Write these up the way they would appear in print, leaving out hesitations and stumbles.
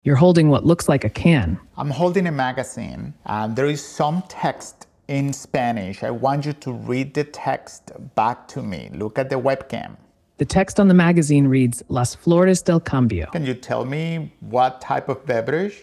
You're holding what looks like a can. I'm holding a magazine and there is some text in Spanish. I want you to read the text back to me. Look at the webcam. The text on the magazine reads, Las Flores del Cambio. Can you tell me what type of beverage?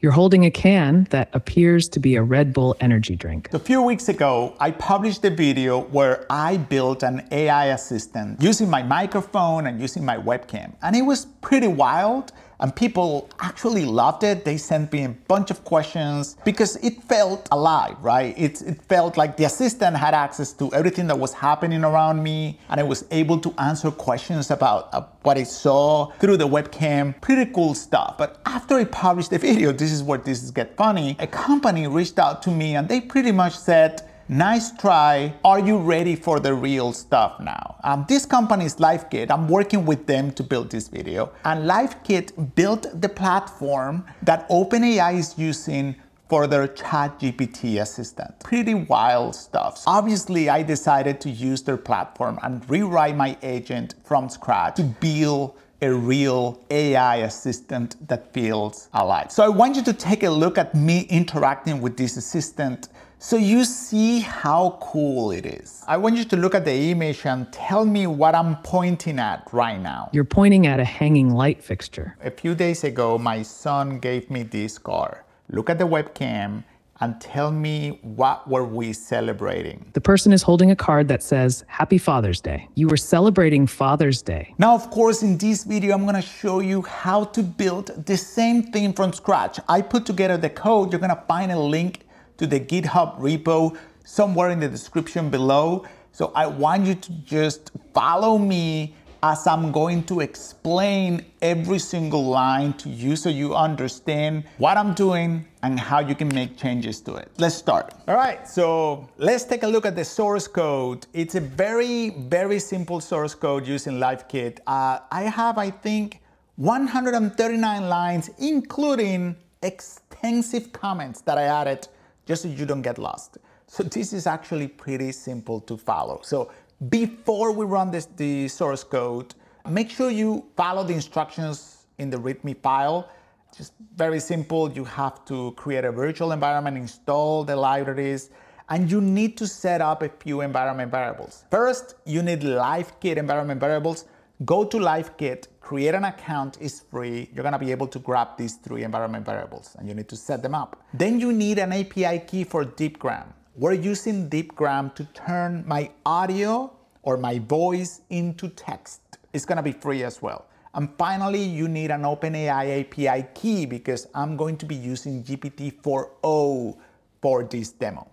You're holding a can that appears to be a Red Bull energy drink. A few weeks ago, I published a video where I built an AI assistant using my microphone and using my webcam. And it was pretty wild. And people actually loved it. They sent me a bunch of questions because it felt alive, right? It felt like the assistant had access to everything that was happening around me, and I was able to answer questions about what I saw through the webcam. Pretty cool stuff. But after I published the video, this is where this gets funny, a company reached out to me and they pretty much said, nice try. Are you ready for the real stuff now? This company is LiveKit. I'm working with them to build this video. And LiveKit built the platform that OpenAI is using for their ChatGPT assistant. Pretty wild stuff. Obviously, I decided to use their platform and rewrite my agent from scratch to build a real AI assistant that feels alive. So I want you to take a look at me interacting with this assistant so you see how cool it is. I want you to look at the image and tell me what I'm pointing at right now. You're pointing at a hanging light fixture. A few days ago, my son gave me this car. Look at the webcam and tell me what were we celebrating. The person is holding a card that says, Happy Father's Day. You were celebrating Father's Day. Now, of course, in this video, I'm gonna show you how to build the same thing from scratch. I put together the code. You're gonna find a link to the GitHub repo somewhere in the description below. So I want you to just follow me as I'm going to explain every single line to you so you understand what I'm doing and how you can make changes to it. Let's start. All right, so let's take a look at the source code. It's a very, very simple source code using LiveKit. I have, I think, 139 lines, including extensive comments that I added just so you don't get lost. So this is actually pretty simple to follow. So before we run the source code, make sure you follow the instructions in the README file. Just very simple. You have to create a virtual environment, install the libraries, and you need to set up a few environment variables. First, you need LiveKit environment variables. Go to LiveKit, create an account, it's free. You're gonna be able to grab these 3 environment variables and you need to set them up. Then you need an API key for DeepGram. We're using DeepGram to turn my audio or my voice into text. It's gonna be free as well. And finally, you need an OpenAI API key because I'm going to be using GPT-4o for this demo.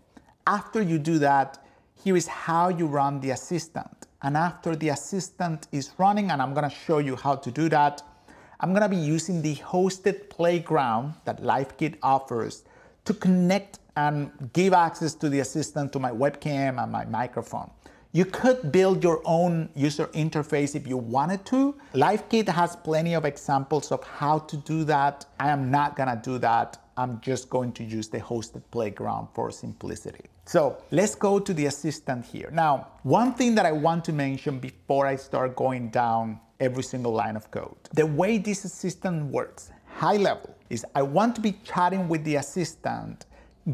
After you do that, here is how you run the assistant. And after the assistant is running, and I'm gonna show you how to do that, I'm gonna be using the hosted playground that LiveKit offers to connect and give access to the assistant to my webcam and my microphone. You could build your own user interface if you wanted to. LiveKit has plenty of examples of how to do that. I am not gonna do that. I'm just going to use the hosted playground for simplicity. So let's go to the assistant here. Now, one thing that I want to mention before I start going down every single line of code. The way this assistant works, high level, is I want to be chatting with the assistant,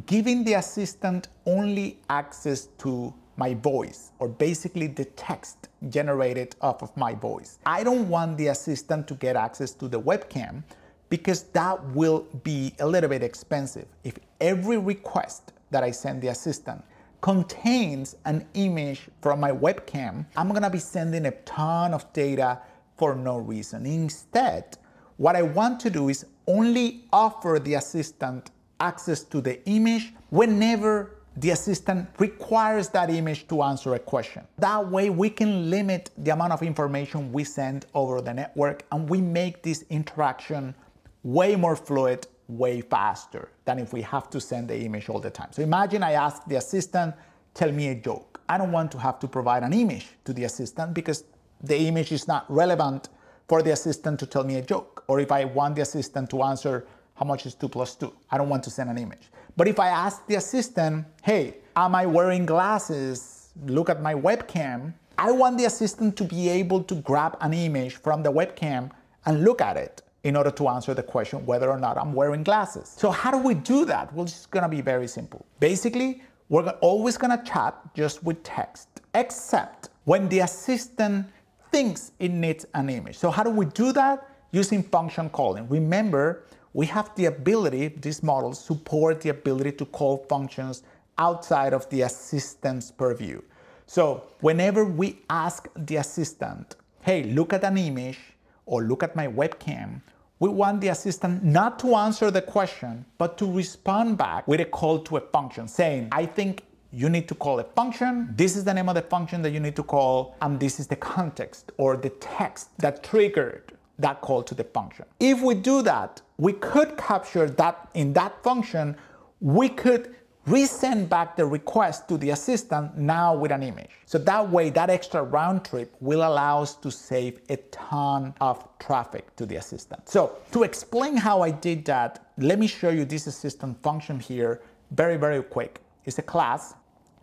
giving the assistant only access to my voice, or basically the text generated off of my voice. I don't want the assistant to get access to the webcam because that will be a little bit expensive. If every request that I send the assistant contains an image from my webcam, I'm gonna be sending a ton of data for no reason. Instead, what I want to do is only offer the assistant access to the image whenever the assistant requires that image to answer a question. That way we can limit the amount of information we send over the network and we make this interaction way more fluid, way faster than if we have to send the image all the time. So imagine I ask the assistant, tell me a joke. I don't want to have to provide an image to the assistant because the image is not relevant for the assistant to tell me a joke. Or if I want the assistant to answer how much is 2 plus 2, I don't want to send an image. But if I ask the assistant, hey, am I wearing glasses? Look at my webcam. I want the assistant to be able to grab an image from the webcam and look at it in order to answer the question whether or not I'm wearing glasses. So how do we do that? Well, it's gonna be very simple. Basically, we're always gonna chat just with text, except when the assistant thinks it needs an image. So how do we do that? Using function calling. Remember, we have the ability, these models support the ability to call functions outside of the assistant's purview. So whenever we ask the assistant, hey, look at an image or look at my webcam, we want the assistant not to answer the question, but to respond back with a call to a function saying, I think you need to call a function, this is the name of the function that you need to call, and this is the context or the text that triggered that call to the function. If we do that, we could capture that in that function, we could resend back the request to the assistant now with an image. So that way, that extra round trip will allow us to save a ton of traffic to the assistant. So to explain how I did that, let me show you this assistant function here very, very quick. It's a class,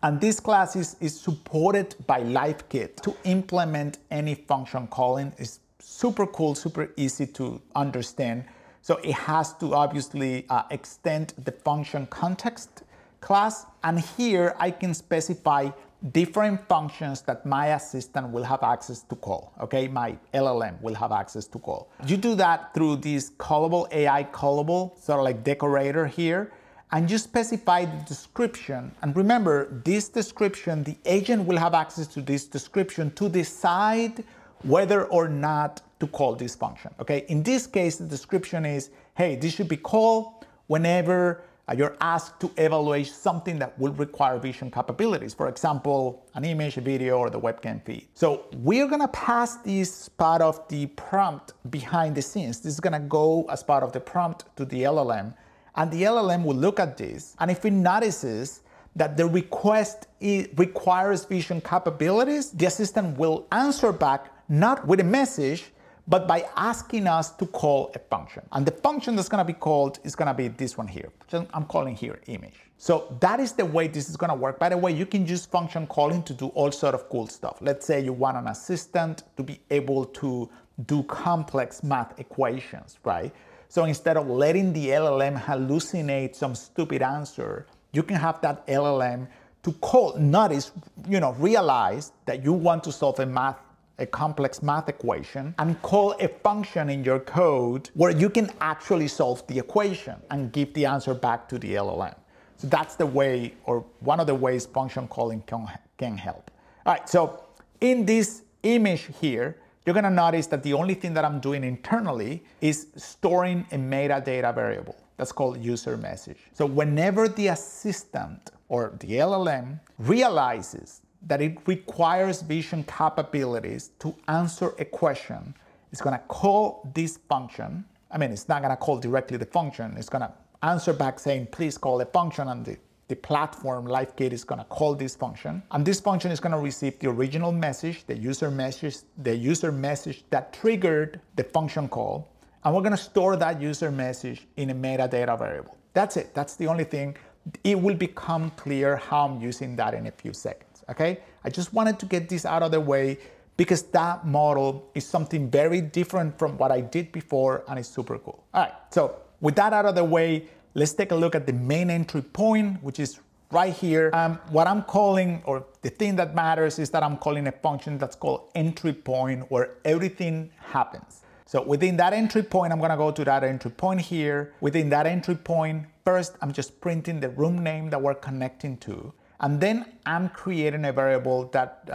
and this class is supported by LiveKit to implement any function calling. It's super cool, super easy to understand. So it has to obviously extend the function context class, and here I can specify different functions that my assistant will have access to call, okay? My LLM will have access to call. You do that through this callable AI callable, sort of like decorator here, and you specify the description. And remember, this description, the agent will have access to this description to decide whether or not to call this function, okay? In this case, the description is, hey, this should be called whenever you're asked to evaluate something that will require vision capabilities. For example, an image, a video, or the webcam feed. So we're gonna pass this part of the prompt behind the scenes. This is gonna go as part of the prompt to the LLM, and the LLM will look at this, and if it notices that the request requires vision capabilities, the assistant will answer back not with a message, but by asking us to call a function. And the function that's gonna be called is gonna be this one here. I'm calling here image. So that is the way this is gonna work. By the way, you can use function calling to do all sort of cool stuff. Let's say you want an assistant to be able to do complex math equations, right? So instead of letting the LLM hallucinate some stupid answer, you can have that LLM to call, realize that you want to solve a complex math equation and call a function in your code where you can actually solve the equation and give the answer back to the LLM. So that's the way, or one of the ways function calling can help. All right, so in this image here, you're gonna notice that the only thing that I'm doing internally is storing a metadata variable. That's called user message. So whenever the assistant or the LLM realizes that it requires vision capabilities to answer a question, it's gonna call this function. I mean, it's not gonna call directly the function, it's gonna answer back saying, please call a function, and the platform, LiveKit, is gonna call this function. And this function is gonna receive the original message, the user message that triggered the function call, and we're gonna store that user message in a metadata variable. That's it, that's the only thing. It will become clear how I'm using that in a few seconds. Okay, I just wanted to get this out of the way because that model is something very different from what I did before, and it's super cool. All right, so with that out of the way, let's take a look at the main entry point, which is right here. What I'm calling, or the thing that matters, is that I'm calling a function that's called entry point, where everything happens. So within that entry point, I'm gonna go to that entry point here. Within that entry point, first, I'm just printing the room name that we're connecting to. And then I'm creating a variable that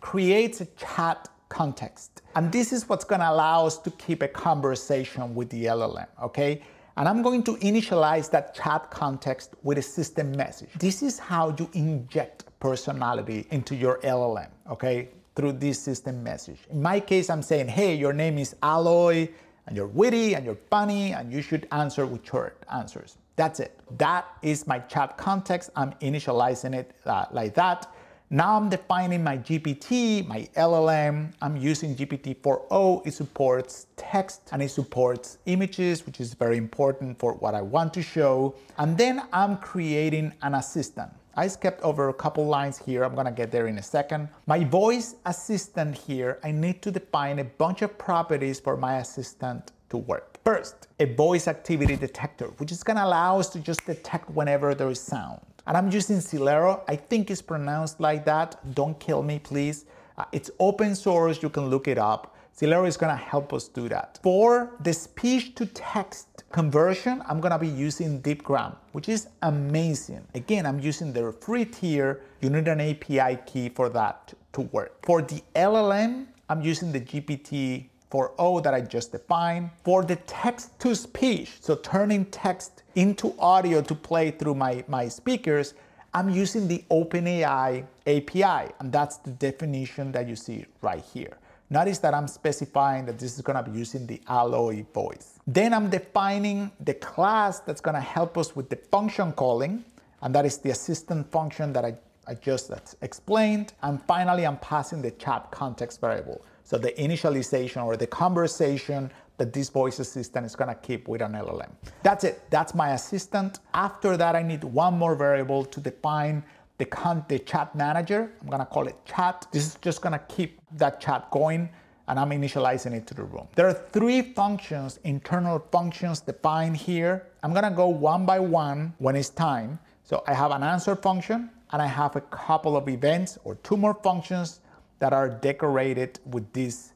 creates a chat context. And this is what's gonna allow us to keep a conversation with the LLM, okay? And I'm going to initialize that chat context with a system message. This is how you inject personality into your LLM, okay? Through this system message. In my case, I'm saying, hey, your name is Aloy, and you're witty, and you're funny, and you should answer with short answers. That's it. That is my chat context. I'm initializing it like that. Now I'm defining my GPT, my LLM. I'm using GPT-4o. It supports text and it supports images, which is very important for what I want to show. And then I'm creating an assistant. I skipped over a couple lines here. I'm gonna get there in a second. My voice assistant here, I need to define a bunch of properties for my assistant to work. First, a voice activity detector, which is gonna allow us to just detect whenever there is sound. And I'm using Celero. I think it's pronounced like that. Don't kill me, please. It's open source, you can look it up. Celero is gonna help us do that. For the speech to text conversion, I'm gonna be using DeepGram, which is amazing. Again, I'm using their free tier. You need an API key for that to work. For the LLM, I'm using the GPT-4o that I just defined. For the text to speech, so turning text into audio to play through my speakers, I'm using the OpenAI API, and that's the definition that you see right here. Notice that I'm specifying that this is gonna be using the Alloy voice. Then I'm defining the class that's gonna help us with the function calling, and that is the assistant function that I just explained. And finally, I'm passing the chat context variable. So the initialization or the conversation that this voice assistant is gonna keep with an LLM. That's it, that's my assistant. After that, I need one more variable to define the chat manager. I'm gonna call it chat. This is just gonna keep that chat going, and I'm initializing it to the room. There are 3 functions, internal functions defined here. I'm gonna go one by one when it's time. So I have an answer function, and I have a couple of events or 2 more functions that are decorated with these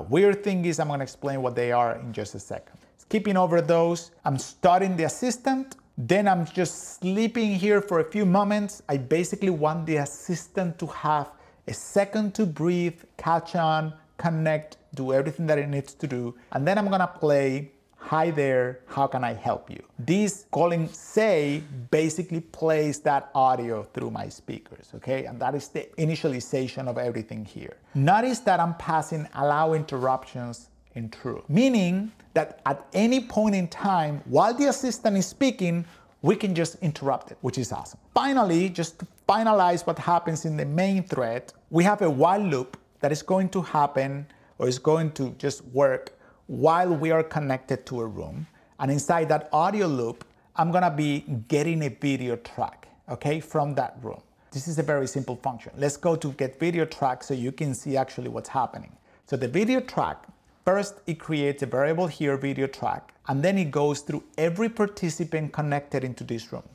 weird thingies. I'm gonna explain what they are in just a second. Skipping over those, I'm starting the assistant. Then I'm just sleeping here for a few moments. I basically want the assistant to have a second to breathe, catch on, connect, do everything that it needs to do. And then I'm gonna play, hi there, how can I help you? This calling say basically plays that audio through my speakers, okay? And that is the initialization of everything here. Notice that I'm passing allow interruptions in true, meaning that at any point in time, while the assistant is speaking, we can just interrupt it, which is awesome. Finally, just to finalize what happens in the main thread, we have a while loop that is going to happen or is going to just work while we are connected to a room. And inside that audio loop, I'm gonna be getting a video track, okay, from that room. This is a very simple function. Let's go to get video track so you can see actually what's happening. So the video track, first, it creates a variable here, video track, and then it goes through every participant connected into this room.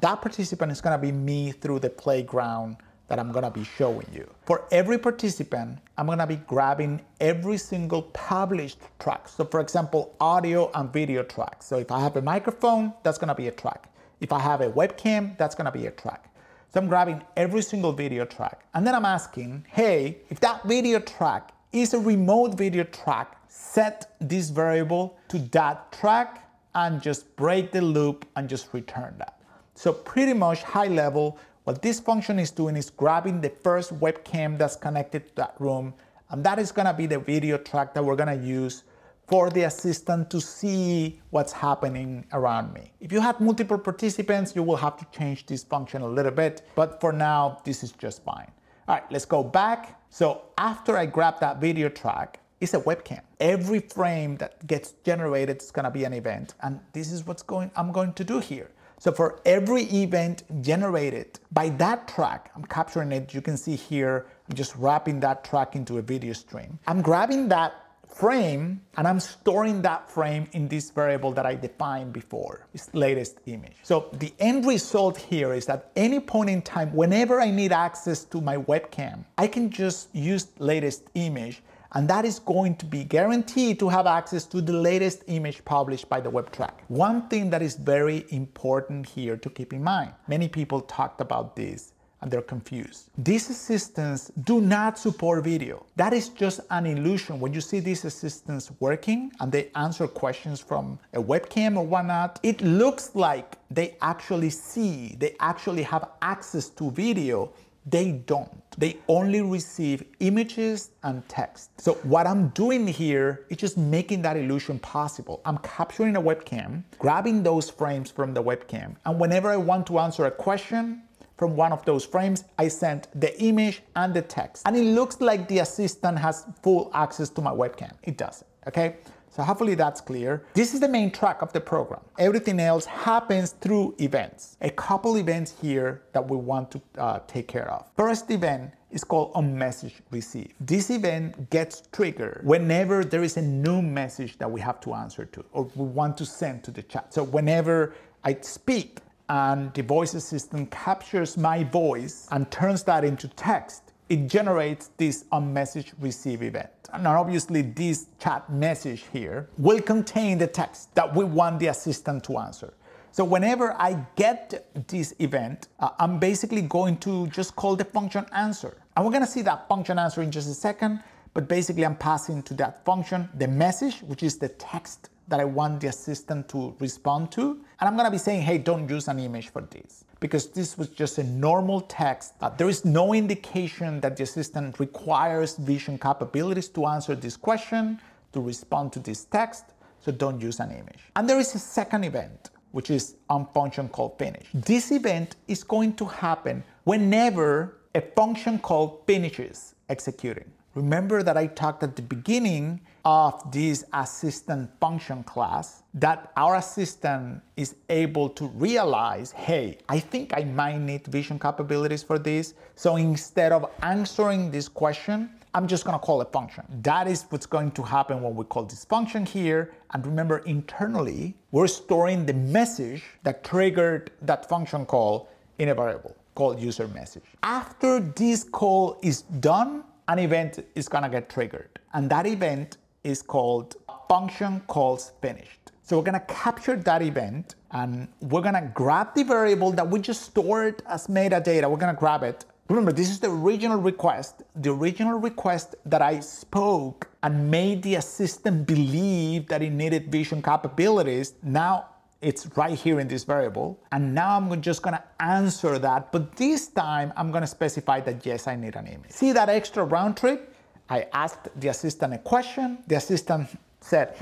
That participant is gonna be me through the playground that I'm gonna be showing you. For every participant, I'm gonna be grabbing every single published track. So for example, audio and video tracks. So if I have a microphone, that's gonna be a track. If I have a webcam, that's gonna be a track. So I'm grabbing every single video track, and then I'm asking, hey, if that video track is a remote video track, set this variable to that track and just break the loop and just return that. So pretty much high level, what this function is doing is grabbing the first webcam that's connected to that room, and that is gonna be the video track that we're gonna use for the assistant to see what's happening around me. If you have multiple participants, you will have to change this function a little bit, but for now, this is just fine. All right, let's go back. So after I grab that video track, it's a webcam. Every frame that gets generated is gonna be an event, and this is I'm going to do here. So for every event generated by that track, I'm capturing it, you can see here, I'm just wrapping that track into a video stream. I'm grabbing that frame and I'm storing that frame in this variable that I defined before, this latest image. So the end result here is that any point in time, whenever I need access to my webcam, I can just use latest image, and that is going to be guaranteed to have access to the latest image published by the web track. One thing that is very important here to keep in mind, many people talked about this and they're confused. These assistants do not support video. That is just an illusion. When you see these assistants working and they answer questions from a webcam or whatnot, it looks like they actually they actually have access to video. They don't. They only receive images and text. So what I'm doing here is just making that illusion possible. I'm capturing a webcam, grabbing those frames from the webcam, and whenever I want to answer a question from one of those frames, I send the image and the text. And it looks like the assistant has full access to my webcam. It doesn't, okay? So hopefully that's clear. This is the main track of the program. Everything else happens through events. A couple events here that we want to take care of. First event is called onMessageReceive. This event gets triggered whenever there is a new message that we have to answer to or we want to send to the chat. So whenever I speak and the voice assistant captures my voice and turns that into text, it generates this onMessageReceive event. And obviously this chat message here will contain the text that we want the assistant to answer. So whenever I get this event, I'm basically going to just call the function answer. And we're gonna see that function answer in just a second, but basically I'm passing to that function the message, which is the text that I want the assistant to respond to. And I'm gonna be saying, hey, don't use an image for this, because this was just a normal text. There is no indication that the assistant requires vision capabilities to answer this question, to respond to this text, so don't use an image. And there is a second event, which is on function called finish. This event is going to happen whenever a function called finishes executing. Remember that I talked at the beginning of this assistant function class that our assistant is able to realize, hey, I think I might need vision capabilities for this. So instead of answering this question, I'm just gonna call a function. That is what's going to happen when we call this function here. And remember, internally, we're storing the message that triggered that function call in a variable called user message. After this call is done, an event is gonna get triggered. And that event is called function calls finished. So we're gonna capture that event and we're gonna grab the variable that we just stored as metadata. We're gonna grab it. Remember, this is the original request that I spoke and made the assistant believe that it needed vision capabilities. Now it's right here in this variable. And now I'm just gonna answer that, but this time I'm gonna specify that yes, I need an image. See that extra round trip? I asked the assistant a question. The assistant said,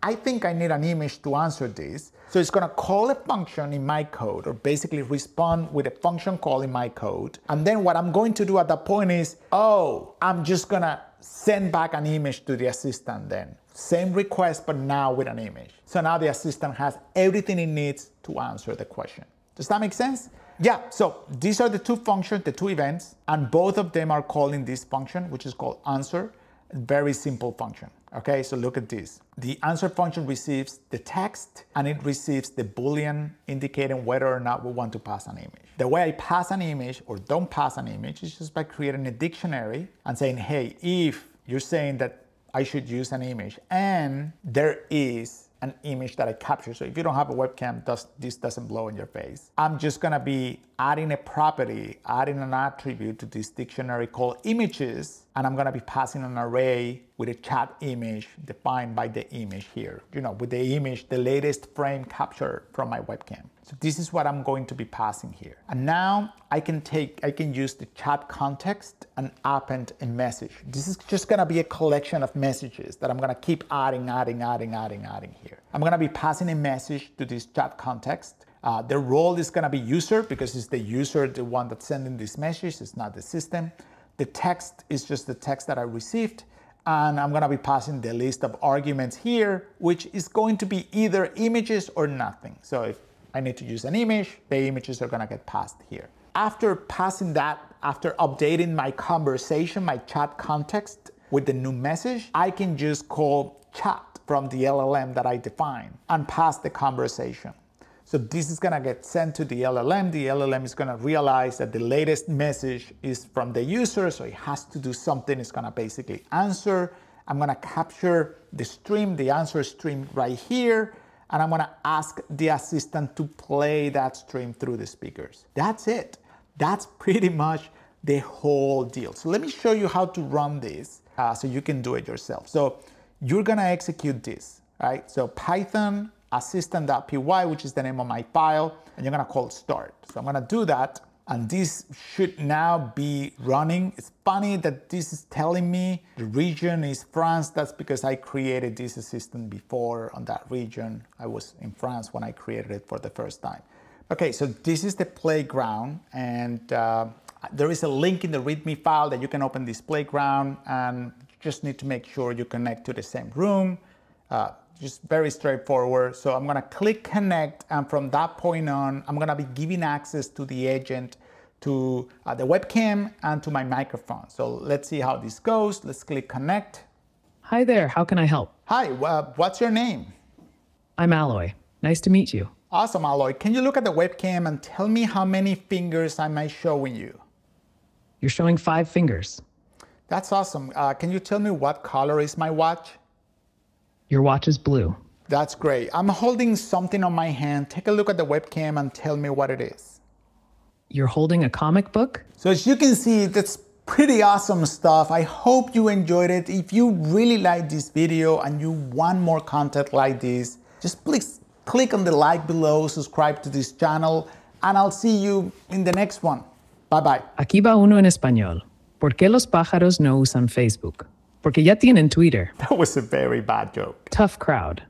I think I need an image to answer this. So it's gonna call a function in my code, or basically respond with a function call in my code. And then what I'm going to do at that point is, I'm just gonna send back an image to the assistant then. Same request, but now with an image. So now the assistant has everything it needs to answer the question. Does that make sense? Yeah, so these are the two functions, the two events, and both of them are calling this function, which is called answer. Very simple function. Okay, so look at this. The answer function receives the text and it receives the Boolean indicating whether or not we want to pass an image. The way I pass an image or don't pass an image is just by creating a dictionary and saying, hey, if you're saying that I should use an image and there is an image that I capture. So if you don't have a webcam, this doesn't blow in your face. I'm just gonna be adding a property, adding an attribute to this dictionary called images, and I'm gonna be passing an array with a chat image defined by the image here. You know, with the image, the latest frame captured from my webcam. So this is what I'm going to be passing here. And now I can use the chat context and append a message. This is just gonna be a collection of messages that I'm gonna keep adding here. I'm gonna be passing a message to this chat context. The role is gonna be user because it's the user, the one that's sending this message, it's not the system. The text is just the text that I received. And I'm gonna be passing the list of arguments here, which is going to be either images or nothing. So if I need to use an image, the images are gonna get passed here. After passing that, after updating my conversation, my chat context with the new message, I can just call chat from the LLM that I define and pass the conversation. So this is gonna get sent to the LLM. The LLM is gonna realize that the latest message is from the user, so it has to do something. It's gonna basically answer. I'm gonna capture the stream, the answer stream right here, and I'm gonna ask the assistant to play that stream through the speakers. That's it. That's pretty much the whole deal. So let me show you how to run this so you can do it yourself. So you're gonna execute this, right? So Python assistant.py, which is the name of my file, and you're gonna call start. So I'm gonna do that, and this should now be running. It's funny that this is telling me the region is France. That's because I created this assistant before on that region. I was in France when I created it for the first time. Okay, so this is the playground, and there is a link in the README file that you can open this playground, and you just need to make sure you connect to the same room. Just very straightforward. So I'm gonna click connect, and from that point on, I'm gonna be giving access to the agent to the webcam and to my microphone. So let's see how this goes. Let's click connect. Hi there, how can I help? Hi, what's your name? I'm Alloy. Nice to meet you. Awesome, Alloy. Can you look at the webcam and tell me how many fingers am I showing you? You're showing 5 fingers. That's awesome. Can you tell me what color is my watch? Your watch is blue. That's great. I'm holding something on my hand. Take a look at the webcam and tell me what it is. You're holding a comic book? So as you can see, that's pretty awesome stuff. I hope you enjoyed it. If you really like this video and you want more content like this, just please click on the like below, subscribe to this channel, and I'll see you in the next one. Bye-bye. Aquí va uno en español. ¿Por qué los pájaros no usan Facebook? Porque ya tienen Twitter. That was a very bad joke. Tough crowd.